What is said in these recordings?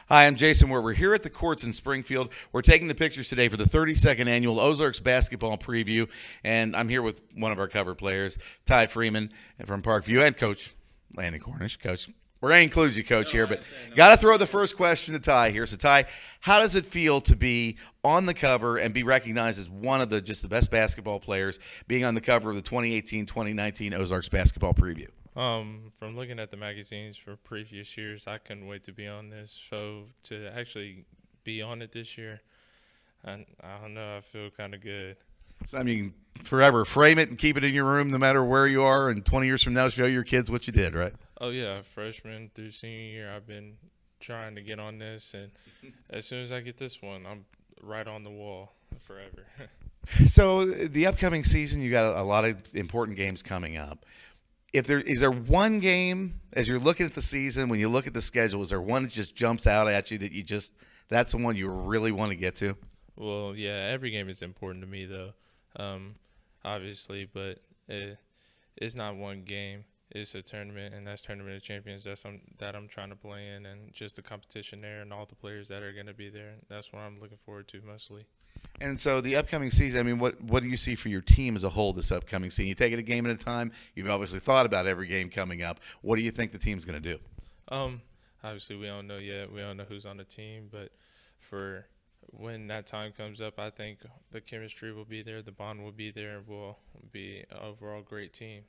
Hi, I'm Jason Ware. We're here at the courts in Springfield. We're taking the pictures today for the 32nd annual Ozarks basketball preview, and I'm here with one of our cover players, Ty Freeman from Parkview, and Coach Landon Cornish. Coach, we're going to include you, Coach, here, but got to throw the first question to Ty here. So, Ty, how does it feel to be on the cover and be recognized as one of the best basketball players, being on the cover of the 2018-2019 Ozarks basketball preview? From looking at the magazines for previous years, I couldn't wait to be on this. So to actually be on it this year, I don't know, I feel kind of good. So, I mean, forever frame it and keep it in your room no matter where you are, and 20 years from now show your kids what you did, right? Oh, yeah, freshman through senior year, I've been trying to get on this, and as soon as I get this one, I'm right on the wall forever. So the upcoming season, you got a lot of important games coming up. Is there one game, as you're looking at the season, when you look at the schedule, is there one that just jumps out at you that that's the one you really want to get to? Well, yeah, every game is important to me, though, obviously, but it's not one game. It's a tournament, and that's Tournament of Champions that I'm trying to play in, and just the competition there and all the players that are going to be there. That's what I'm looking forward to mostly. And so the upcoming season, I mean, what do you see for your team as a whole this upcoming season? You take it a game at a time. You've obviously thought about every game coming up. What do you think the team's going to do? Obviously, we don't know yet. We don't know who's on the team, but for when that time comes up, I think the chemistry will be there, the bond will be there, and we'll be an overall great team.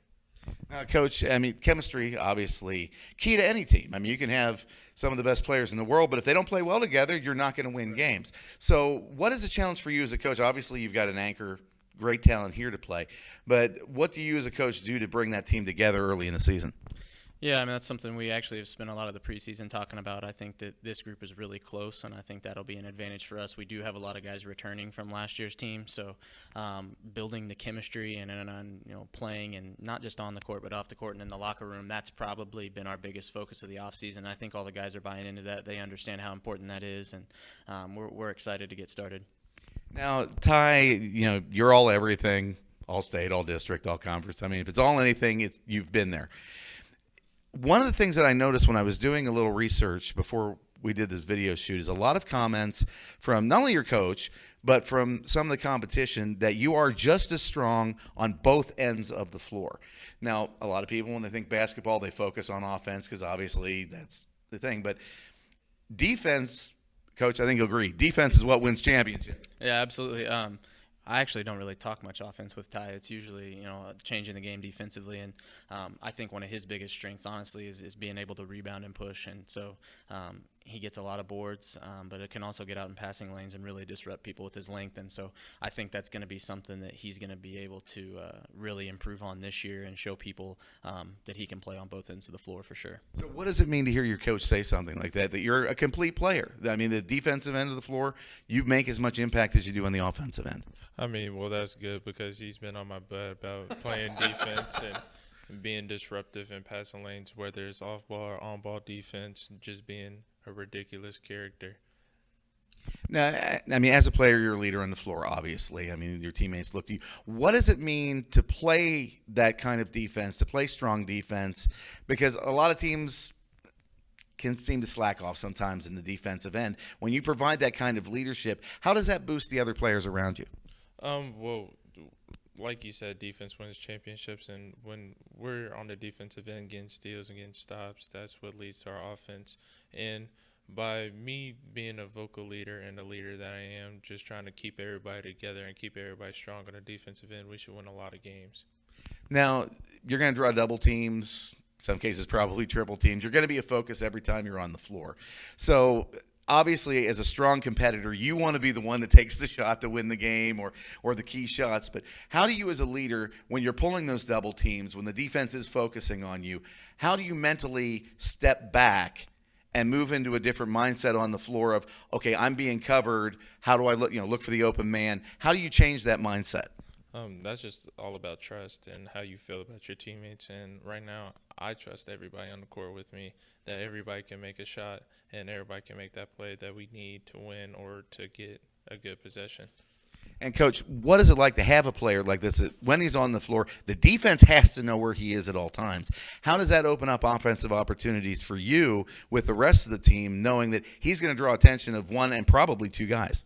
Coach, I mean, chemistry, obviously, key to any team. I mean, you can have some of the best players in the world, but if they don't play well together, you're not going to win games. So what is the challenge for you as a coach? Obviously, you've got an anchor, great talent here to play, but what do you as a coach do to bring that team together early in the season? Yeah, I mean, that's something we actually have spent a lot of the preseason talking about. I think that this group is really close, and I think that'll be an advantage for us. We do have a lot of guys returning from last year's team, so building the chemistry and playing, and not just on the court but off the court and in the locker room, that's probably been our biggest focus of the offseason. I think all the guys are buying into that. They understand how important that is, and we're excited to get started. Now, Ty, you're all everything, all state, all district, all conference. I mean, if it's all anything, you've been there. One of the things that I noticed when I was doing a little research before we did this video shoot is a lot of comments from not only your coach, but from some of the competition that you are just as strong on both ends of the floor. Now, a lot of people, when they think basketball, they focus on offense because obviously that's the thing. But defense, Coach, I think you'll agree, defense is what wins championships. Yeah, absolutely. I actually don't really talk much offense with Ty. It's usually, changing the game defensively. And I think one of his biggest strengths, honestly, is being able to rebound and push. And so he gets a lot of boards, but it can also get out in passing lanes and really disrupt people with his length. And so I think that's going to be something that he's going to be able to really improve on this year and show people that he can play on both ends of the floor for sure. So what does it mean to hear your coach say something like that you're a complete player? I mean, the defensive end of the floor, you make as much impact as you do on the offensive end. I mean, well, that's good because he's been on my butt about playing defense and being disruptive in passing lanes, whether it's off-ball or on-ball defense, just being a ridiculous character. Now, I mean, as a player, you're a leader on the floor, obviously. I mean, your teammates look to you. What does it mean to play that kind of defense, to play strong defense? Because a lot of teams can seem to slack off sometimes in the defensive end. When you provide that kind of leadership, how does that boost the other players around you? Well, like you said, defense wins championships, and when we're on the defensive end getting steals and getting stops, that's what leads to our offense. And by me being a vocal leader and the leader that I am, just trying to keep everybody together and keep everybody strong on the defensive end, we should win a lot of games. Now, you're going to draw double teams, some cases probably triple teams. You're going to be a focus every time you're on the floor. So obviously, as a strong competitor, you want to be the one that takes the shot to win the game or the key shots. But how do you as a leader, when you're pulling those double teams, when the defense is focusing on you, how do you mentally step back and move into a different mindset on the floor of, okay, I'm being covered. How do I look for the open man? How do you change that mindset? That's just all about trust and how you feel about your teammates. And right now, I trust everybody on the court with me, that everybody can make a shot and everybody can make that play that we need to win or to get a good possession. And, Coach, what is it like to have a player like this? When he's on the floor, the defense has to know where he is at all times. How does that open up offensive opportunities for you with the rest of the team, knowing that he's going to draw attention of one and probably two guys?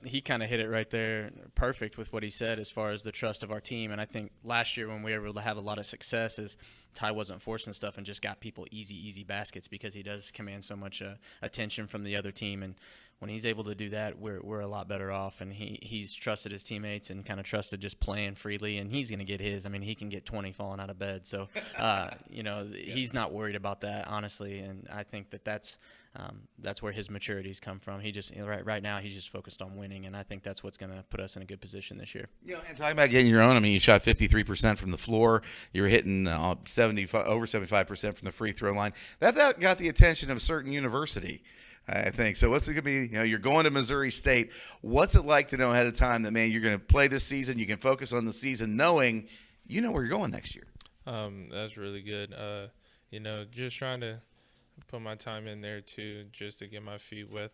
He kind of hit it right there perfect with what he said as far as the trust of our team. And I think last year when we were able to have a lot of success is Ty wasn't forcing stuff and just got people easy baskets because he does command so much attention from the other team. And when he's able to do that, we're a lot better off. And he's trusted his teammates and kind of trusted just playing freely, and he's going to get his. I mean, he can get 20 falling out of bed. So, he's not worried about that, honestly. And I think that's where his maturities come from. He just right now he's just focused on winning, and I think that's what's going to put us in a good position this year. And talking about getting your own, I mean, you shot 53% from the floor. You were hitting over 75% from the free throw line. That got the attention of a certain university, I think. So what's it going to be? You're going to Missouri State. What's it like to know ahead of time that, man, you're going to play this season, you can focus on the season knowing you know where you're going next year? That's really good. Just trying to put my time in there too, just to get my feet wet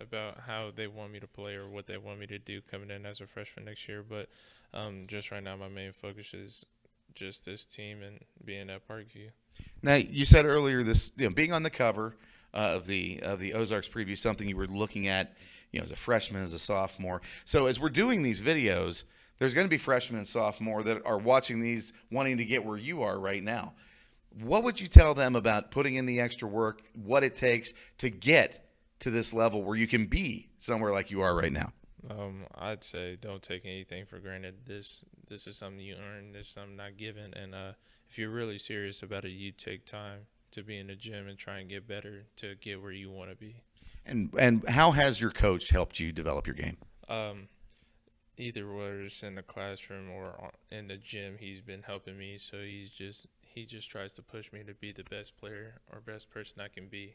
about how they want me to play or what they want me to do coming in as a freshman next year. But just right now, my main focus is just this team and being at Parkview. Now, you said earlier this, being on the cover of the Ozarks preview, something you were looking at, as a freshman, as a sophomore. So as we're doing these videos, there's going to be freshmen and sophomore that are watching these, wanting to get where you are right now. What would you tell them about putting in the extra work, what it takes to get to this level where you can be somewhere like you are right now? I'd say don't take anything for granted. This is something you earn. This is something not given. And if you're really serious about it, you take time to be in the gym and try and get better to get where you want to be. And how has your coach helped you develop your game? Either whether it's in the classroom or in the gym, he's been helping me. So he just tries to push me to be the best player or best person I can be.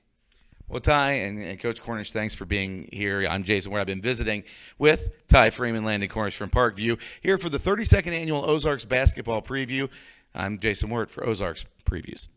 Well, Ty and Coach Cornish, thanks for being here. I'm Jason Ware. I've been visiting with Ty Freeman, Landon Cornish from Parkview, here for the 32nd Annual Ozarks Basketball Preview. I'm Jason Ware for Ozarks Previews.